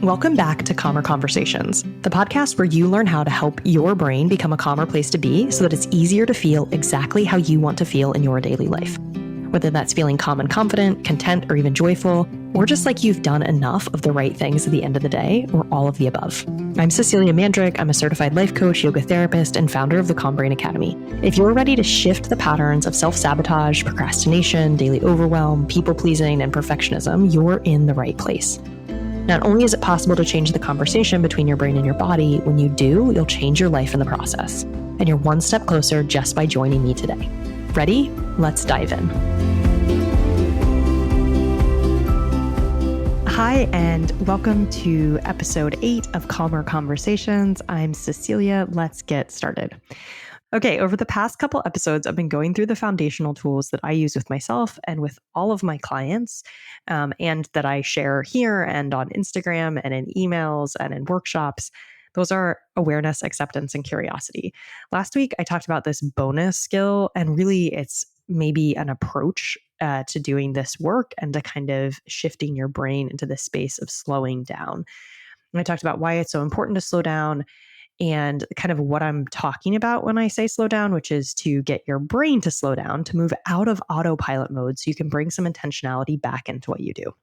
Welcome back to Calmer Conversations, the podcast where you learn how to help your brain become a calmer place to be so that it's easier to feel exactly how you want to feel in your daily life. Whether that's feeling calm and confident, content, or even joyful, or just like you've done enough of the right things at the end of the day, or all of the above. I'm Cecilia Mandrick. I'm a certified life coach, yoga therapist, and founder of the Calm Brain Academy. If you're ready to shift the patterns of self-sabotage, procrastination, daily overwhelm, people-pleasing, and perfectionism, you're in the right place. Not only is it possible to change the conversation between your brain and your body, when you do, you'll change your life in the process. And you're one step closer just by joining me today. Ready? Let's dive in. Hi, and welcome to episode 8 of Calmer Conversations. I'm Cecilia. Let's get started. Okay, over the past couple episodes, I've been going through the foundational tools that I use with myself and with all of my clients, and that I share here and on Instagram and in emails and in workshops. Those are awareness, acceptance, and curiosity. Last week, I talked about this bonus skill, and really it's maybe an approach to doing this work and to kind of shifting your brain into this space of slowing down. And I talked about why it's so important to slow down and kind of what I'm talking about when I say slow down, which is to get your brain to slow down, to move out of autopilot mode so you can bring some intentionality back into what you do.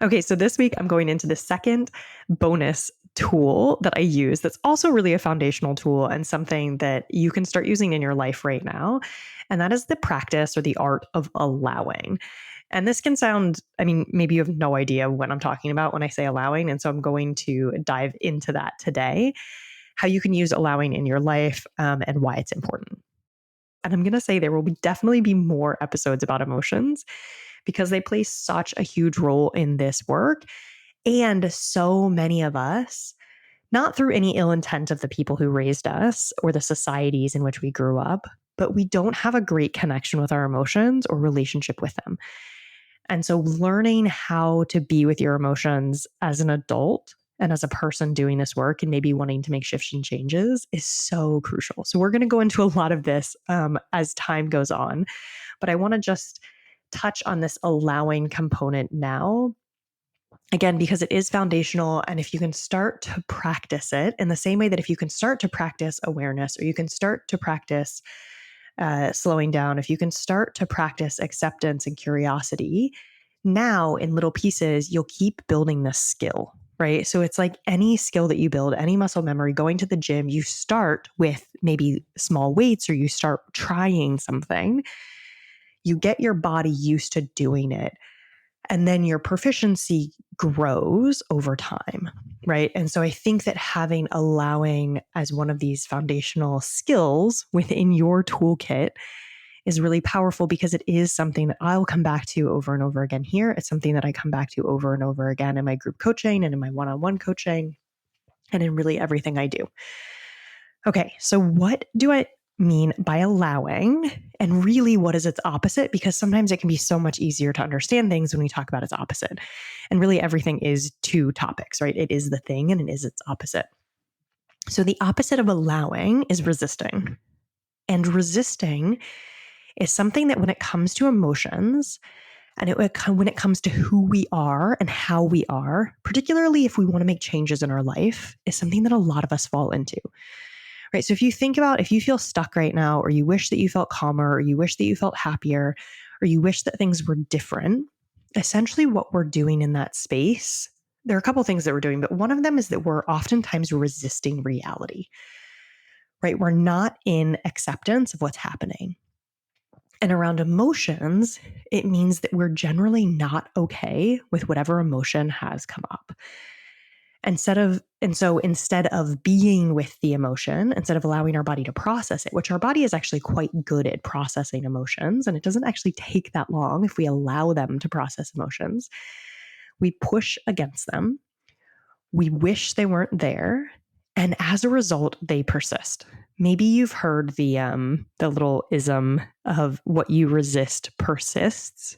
Okay, so this week I'm going into the second bonus tool that I use that's also really a foundational tool and something that you can start using in your life right now. And that is the practice or the art of allowing. And this can sound, maybe you have no idea what I'm talking about when I say allowing. And so I'm going to dive into that today, how you can use allowing in your life and why it's important. And I'm going to say there will definitely be more episodes about emotions because they play such a huge role in this work. And so many of us, not through any ill intent of the people who raised us or the societies in which we grew up, but we don't have a great connection with our emotions or relationship with them. And so learning how to be with your emotions as an adult and as a person doing this work and maybe wanting to make shifts and changes is so crucial. So we're going to go into a lot of this as time goes on, but I want to just touch on this allowing component now. Again, because it is foundational. And if you can start to practice it in the same way that if you can start to practice awareness or you can start to practice slowing down, if you can start to practice acceptance and curiosity, now in little pieces, you'll keep building this skill, right? So it's like any skill that you build, any muscle memory, going to the gym, you start with maybe small weights or you start trying something. You get your body used to doing it. And then your proficiency grows over time, right? And so I think that having allowing as one of these foundational skills within your toolkit is really powerful because it is something that I'll come back to over and over again here. It's something that I come back to over and over again in my group coaching and in my one-on-one coaching and in really everything I do. Okay, so what do I mean by allowing? And really, what is its opposite? Because sometimes it can be so much easier to understand things when we talk about its opposite. And really, everything is two topics, right? It is the thing and it is its opposite. So the opposite of allowing is resisting. And resisting is something that when it comes to emotions, and when it comes to who we are and how we are, particularly if we want to make changes in our life, is something that a lot of us fall into. Right. So if you think about if you feel stuck right now, or you wish that you felt calmer, or you wish that you felt happier, or you wish that things were different, essentially what we're doing in that space, there are a couple of things that we're doing, but one of them is that we're oftentimes resisting reality, right? We're not in acceptance of what's happening. And around emotions, it means that we're generally not okay with whatever emotion has come up. Instead of being with the emotion, instead of allowing our body to process it, which our body is actually quite good at processing emotions, and it doesn't actually take that long if we allow them to process emotions, we push against them. We wish they weren't there. And as a result, they persist. Maybe you've heard the little ism of what you resist persists.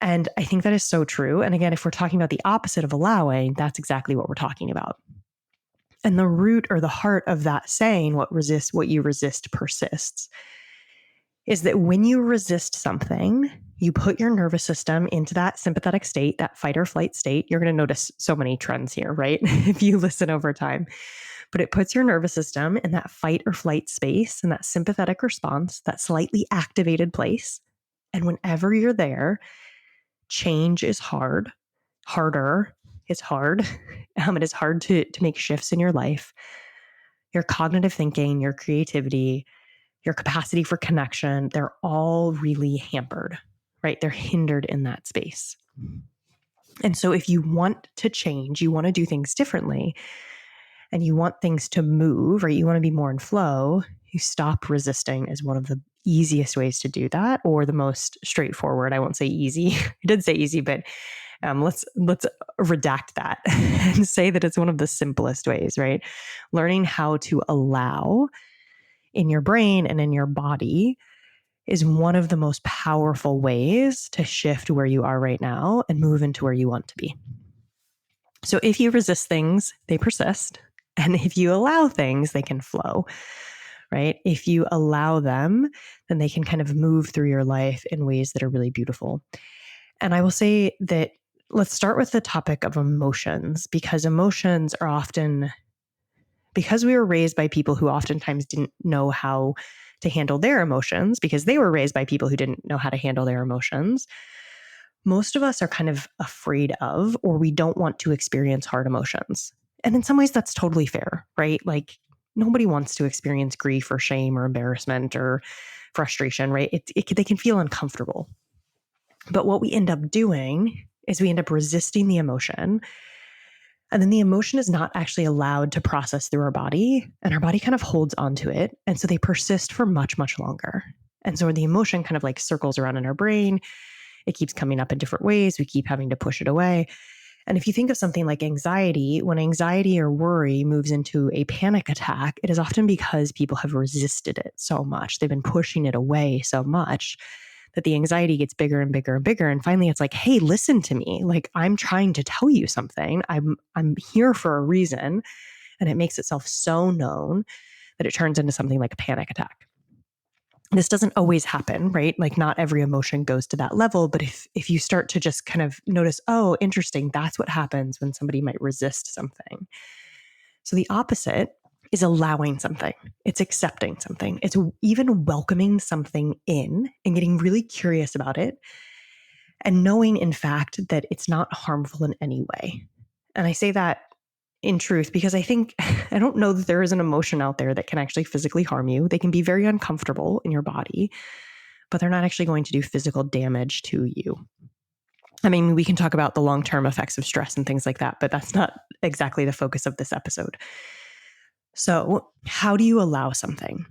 And I think that is so true. And again, if we're talking about the opposite of allowing, that's exactly what we're talking about. And the root or the heart of that saying, what you resist persists, is that when you resist something, you put your nervous system into that sympathetic state, that fight or flight state. You're going to notice so many trends here, right? If you listen over time. But it puts your nervous system in that fight or flight space, in that sympathetic response, that slightly activated place. And whenever you're there, change is hard. Harder is hard. It is hard to make shifts in your life. Your cognitive thinking, your creativity, your capacity for connection, they're all really hampered, right? They're hindered in that space. And so if you want to change, you want to do things differently, and you want things to move, or you want to be more in flow, you stop resisting is one of the easiest ways to do that, or the most straightforward. I won't say easy. I did say easy, but let's redact that and say that it's one of the simplest ways, right? Learning how to allow in your brain and in your body is one of the most powerful ways to shift where you are right now and move into where you want to be. So if you resist things, they persist. And if you allow things, they can flow, right? If you allow them, then they can kind of move through your life in ways that are really beautiful. And I will say that let's start with the topic of emotions, because emotions are often, because we were raised by people who oftentimes didn't know how to handle their emotions, because they were raised by people who didn't know how to handle their emotions. Most of us are kind of afraid of, or we don't want to experience hard emotions. And in some ways, that's totally fair, right? Like nobody wants to experience grief or shame or embarrassment or frustration, right? They can feel uncomfortable. But what we end up doing is we end up resisting the emotion. And then the emotion is not actually allowed to process through our body, and our body kind of holds onto it. And so they persist for much, much longer. And so the emotion kind of like circles around in our brain. It keeps coming up in different ways. We keep having to push it away. And if you think of something like anxiety, when anxiety or worry moves into a panic attack, it is often because people have resisted it so much. They've been pushing it away so much that the anxiety gets bigger and bigger and bigger. And finally it's like, hey, listen to me. Like I'm trying to tell you something. I'm here for a reason. And it makes itself so known that it turns into something like a panic attack. This doesn't always happen, right? Like not every emotion goes to that level. But if you start to just kind of notice, oh, interesting, that's what happens when somebody might resist something. So the opposite is allowing something. It's accepting something. It's even welcoming something in and getting really curious about it and knowing, in fact, that it's not harmful in any way. And I say that in truth, because I don't know that there is an emotion out there that can actually physically harm you. They can be very uncomfortable in your body, but they're not actually going to do physical damage to you. I mean, we can talk about the long-term effects of stress and things like that, but that's not exactly the focus of this episode. So, how do you allow something?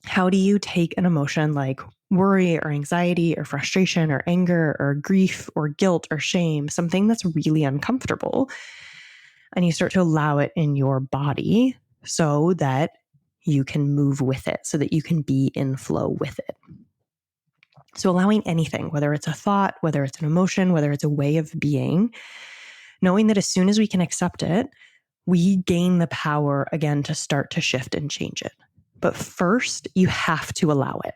How do you take an emotion like worry or anxiety or frustration or anger or grief or guilt or shame, something that's really uncomfortable, and you start to allow it in your body so that you can move with it, so that you can be in flow with it? So allowing anything, whether it's a thought, whether it's an emotion, whether it's a way of being, knowing that as soon as we can accept it, we gain the power again to start to shift and change it. But first, you have to allow it,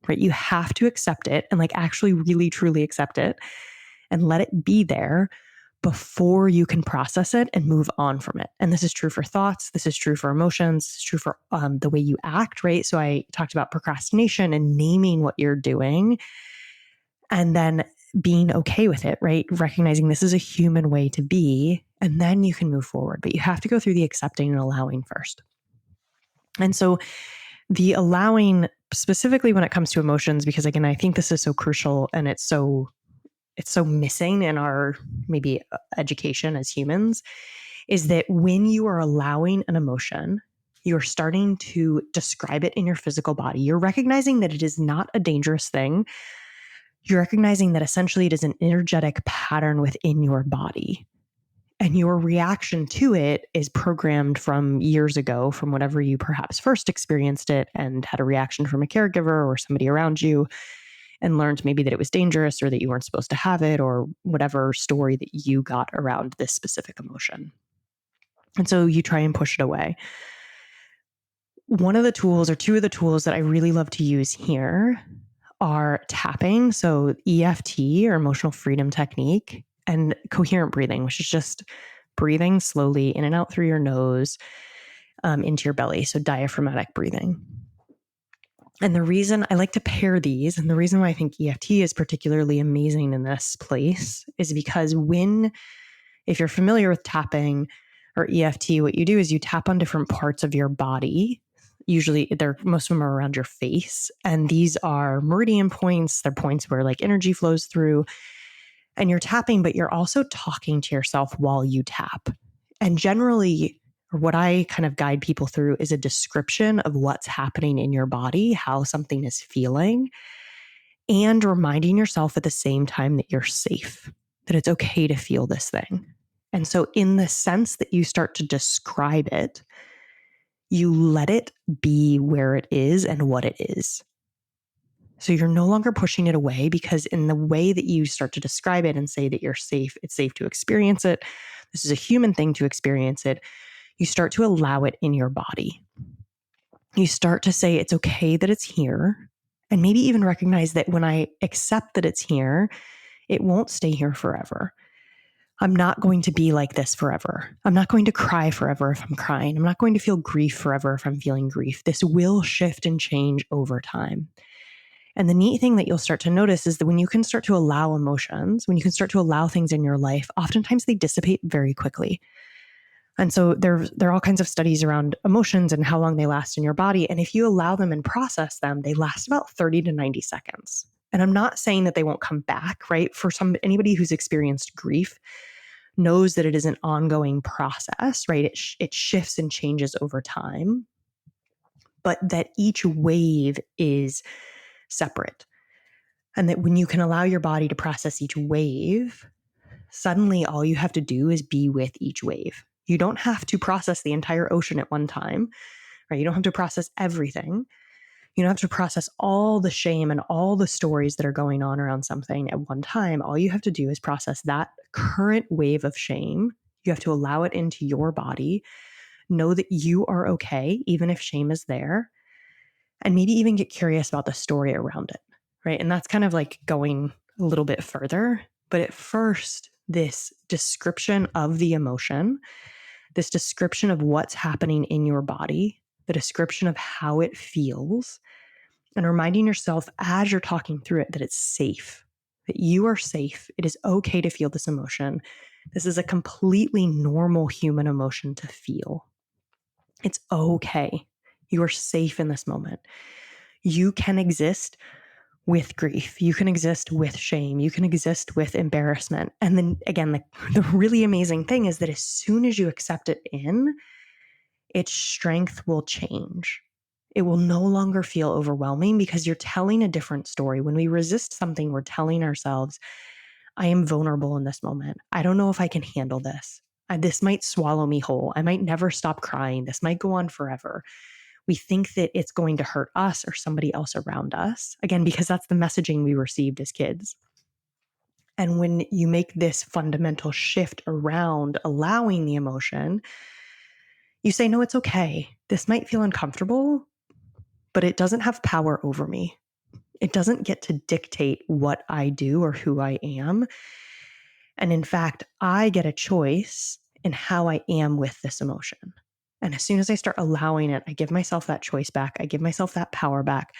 right? You have to accept it and like actually really, truly accept it and let it be there before you can process it and move on from it. And this is true for thoughts. This is true for emotions. This is true for the way you act, right? So I talked about procrastination and naming what you're doing and then being okay with it, right? Recognizing this is a human way to be, and then you can move forward. But you have to go through the accepting and allowing first. And so the allowing, specifically when it comes to emotions, because again, I think this is so crucial and it's so missing in our maybe education as humans, is that when you are allowing an emotion, you're starting to describe it in your physical body. You're recognizing that it is not a dangerous thing. You're recognizing that essentially it is an energetic pattern within your body. And your reaction to it is programmed from years ago, from whenever you perhaps first experienced it and had a reaction from a caregiver or somebody around you and learned maybe that it was dangerous or that you weren't supposed to have it, or whatever story that you got around this specific emotion. And so you try and push it away. one of the tools or two of the tools that I really love to use here are tapping. So EFT, or emotional freedom technique, and coherent breathing, which is just breathing slowly in and out through your nose into your belly. So diaphragmatic breathing. And the reason I like to pair these, and the reason why I think EFT is particularly amazing in this place, is because if you're familiar with tapping or EFT, what you do is you tap on different parts of your body. Usually most of them are around your face. And these are meridian points. They're points where like energy flows through, and you're tapping, but you're also talking to yourself while you tap. And generally, what I kind of guide people through is a description of what's happening in your body, how something is feeling, and reminding yourself at the same time that you're safe, that it's okay to feel this thing. And so, in the sense that you start to describe it, you let it be where it is and what it is. So you're no longer pushing it away, because in the way that you start to describe it and say that you're safe, it's safe to experience it, this is a human thing to experience it, you start to allow it in your body. You start to say it's okay that it's here, and maybe even recognize that when I accept that it's here, it won't stay here forever. I'm not going to be like this forever. I'm not going to cry forever if I'm crying. I'm not going to feel grief forever if I'm feeling grief. This will shift and change over time. And the neat thing that you'll start to notice is that when you can start to allow emotions, when you can start to allow things in your life, oftentimes they dissipate very quickly. And so there are all kinds of studies around emotions and how long they last in your body. And if you allow them and process them, they last about 30 to 90 seconds. And I'm not saying that they won't come back, right? For anybody who's experienced grief knows that it is an ongoing process, right? It shifts and changes over time, but that each wave is separate. And that when you can allow your body to process each wave, suddenly all you have to do is be with each wave. You don't have to process the entire ocean at one time, right? You don't have to process everything. You don't have to process all the shame and all the stories that are going on around something at one time. All you have to do is process that current wave of shame. You have to allow it into your body. Know that you are okay, even if shame is there, and maybe even get curious about the story around it, right? And that's kind of like going a little bit further. But at first, this description of the emotion, this description of what's happening in your body, the description of how it feels, and reminding yourself as you're talking through it that it's safe, that you are safe. It is okay to feel this emotion. This is a completely normal human emotion to feel. It's okay. You are safe in this moment. You can exist with grief. You can exist with shame. You can exist with embarrassment. And then again, the really amazing thing is that as soon as you accept it in, its strength will change. It will no longer feel overwhelming because you're telling a different story. When we resist something, we're telling ourselves, I am vulnerable in this moment. I don't know if I can handle this. This might swallow me whole. I might never stop crying. This might go on forever. We think that it's going to hurt us or somebody else around us. Again, because that's the messaging we received as kids. And when you make this fundamental shift around allowing the emotion, you say, no, it's okay. This might feel uncomfortable, but it doesn't have power over me. It doesn't get to dictate what I do or who I am. And in fact, I get a choice in how I am with this emotion. And as soon as I start allowing it, I give myself that choice back. I give myself that power back.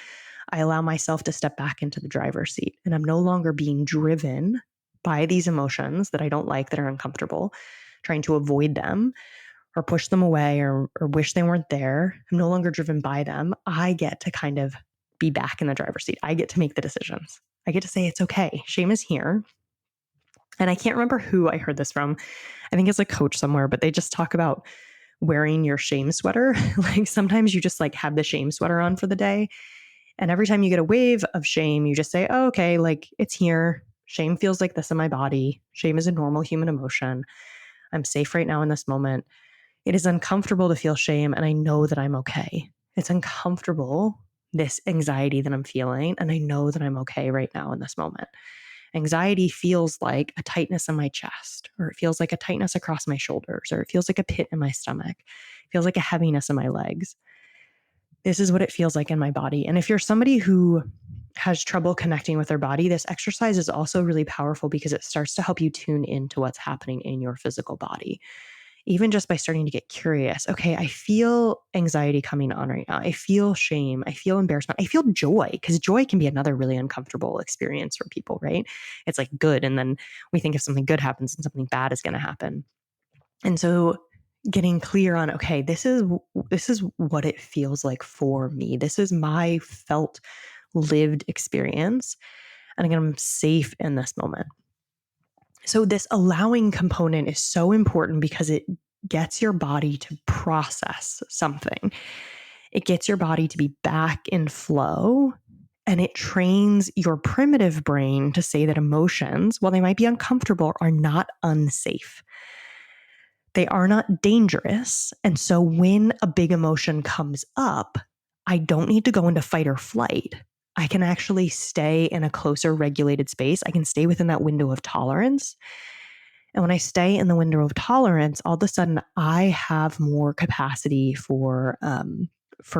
I allow myself to step back into the driver's seat. And I'm no longer being driven by these emotions that I don't like, that are uncomfortable, trying to avoid them or push them away or wish they weren't there. I'm no longer driven by them. I get to kind of be back in the driver's seat. I get to make the decisions. I get to say, it's okay. Shame is here. And I can't remember who I heard this from. I think it's a coach somewhere, but they just talk about wearing your shame sweater. Like sometimes you just like have the shame sweater on for the day. And every time you get a wave of shame, you just say, oh, okay, like it's here. Shame feels like this in my body. Shame is a normal human emotion. I'm safe right now in this moment. It is uncomfortable to feel shame, and I know that I'm okay. It's uncomfortable, this anxiety that I'm feeling, and I know that I'm okay right now in this moment. Anxiety feels like a tightness in my chest, or it feels like a tightness across my shoulders, or it feels like a pit in my stomach. It feels like a heaviness in my legs. this is what it feels like in my body. And if you're somebody who has trouble connecting with their body, this exercise is also really powerful because it starts to help you tune into what's happening in your physical body. Even just by starting to get curious, okay, I feel anxiety coming on right now. I feel shame. I feel embarrassment. I feel joy, because joy can be another really uncomfortable experience for people, right? It's like good. And then we think if something good happens and something bad is going to happen. And so getting clear on, okay, this is what it feels like for me. This is my felt lived experience. And again, I'm safe in this moment. So this allowing component is so important because it gets your body to process something. It gets your body to be back in flow, and it trains your primitive brain to say that emotions, while they might be uncomfortable, are not unsafe. They are not dangerous. And so when a big emotion comes up, I don't need to go into fight or flight. I can actually stay in a closer regulated space. I can stay within that window of tolerance. And when I stay in the window of tolerance, all of a sudden I have more capacity for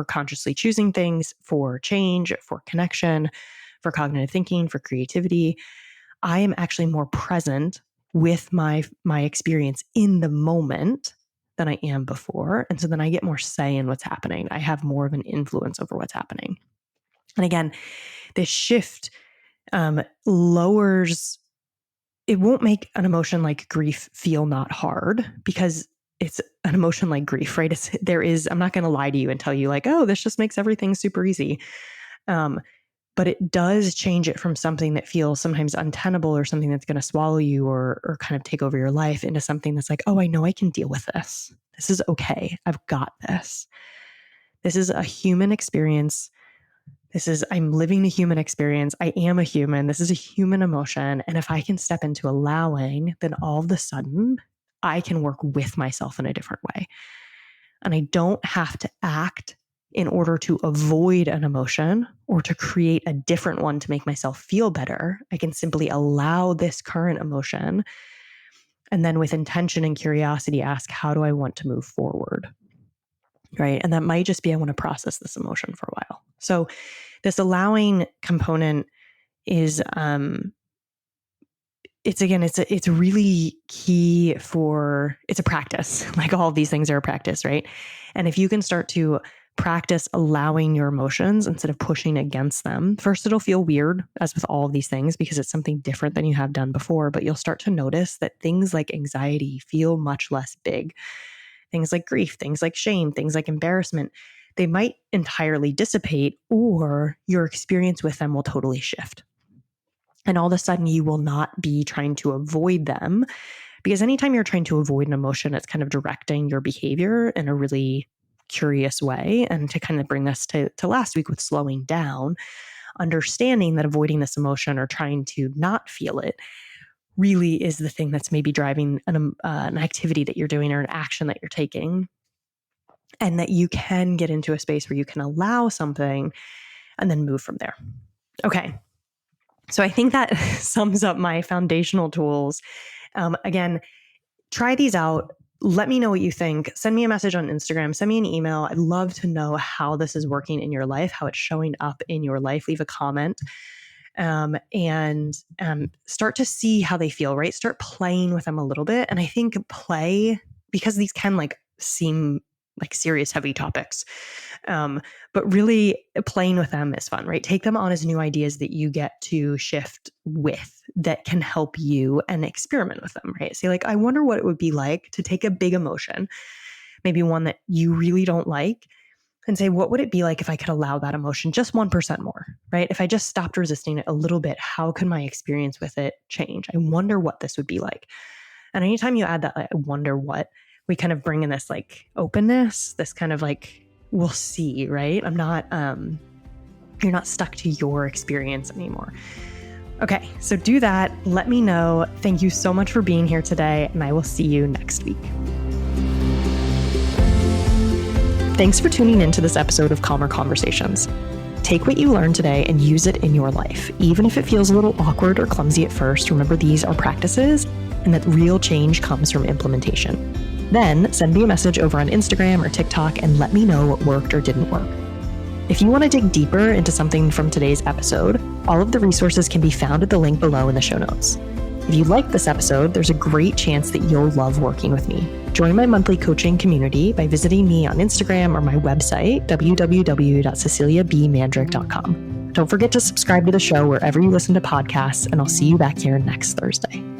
consciously choosing things, for change, for connection, for cognitive thinking, for creativity. I am actually more present with my experience in the moment than I am before. And so then I get more say in what's happening. I have more of an influence over what's happening. And again, this shift lowers, it won't make an emotion like grief feel not hard, because it's an emotion like grief, right? I'm not going to lie to you and tell you like, oh, this just makes everything super easy. But it does change it from something that feels sometimes untenable or something that's going to swallow you or kind of take over your life into something that's like, oh, I know I can deal with this. This is okay. I've got this. This is a human experience. I'm living the human experience. I am a human. This is a human emotion. And if I can step into allowing, then all of a sudden I can work with myself in a different way. And I don't have to act in order to avoid an emotion or to create a different one to make myself feel better. I can simply allow this current emotion, and then with intention and curiosity, ask, how do I want to move forward? Right. And that might just be, I want to process this emotion for a while. So this allowing component is, it's really key it's a practice. Like all of these things are a practice, right? And if you can start to practice allowing your emotions instead of pushing against them, first it'll feel weird, as with all of these things, because it's something different than you have done before, but you'll start to notice that things like anxiety feel much less big. Things like grief, things like shame, things like embarrassment, they might entirely dissipate, or your experience with them will totally shift. And all of a sudden you will not be trying to avoid them, because anytime you're trying to avoid an emotion, it's kind of directing your behavior in a really curious way. And to kind of bring this to last week with slowing down, understanding that avoiding this emotion or trying to not feel it really is the thing that's maybe driving an activity that you're doing or an action that you're taking. And that you can get into a space where you can allow something and then move from there. Okay. So I think that sums up my foundational tools. Again, try these out. Let me know what you think. Send me a message on Instagram. Send me an email. I'd love to know how this is working in your life, how it's showing up in your life. Leave a comment and start to see how they feel, right? Start playing with them a little bit. And I think play, because these can like seem like serious, heavy topics. But really playing with them is fun, right? Take them on as new ideas that you get to shift with that can help you, and experiment with them, right? Say like, I wonder what it would be like to take a big emotion, maybe one that you really don't like, and say, what would it be like if I could allow that emotion just 1% more, right? If I just stopped resisting it a little bit, how could my experience with it change? I wonder what this would be like. And anytime you add that, I wonder what, we kind of bring in this like openness, this kind of like, we'll see, right? You're not stuck to your experience anymore. Okay, so do that. Let me know. Thank you so much for being here today, and I will see you next week. Thanks for tuning into this episode of Calmer Conversations. Take what you learned today and use it in your life. Even if it feels a little awkward or clumsy at first, remember these are practices and that real change comes from implementation. Then send me a message over on Instagram or TikTok and let me know what worked or didn't work. If you want to dig deeper into something from today's episode, all of the resources can be found at the link below in the show notes. If you like this episode, there's a great chance that you'll love working with me. Join my monthly coaching community by visiting me on Instagram or my website, www.ceciliabmandrick.com. Don't forget to subscribe to the show wherever you listen to podcasts, and I'll see you back here next Thursday.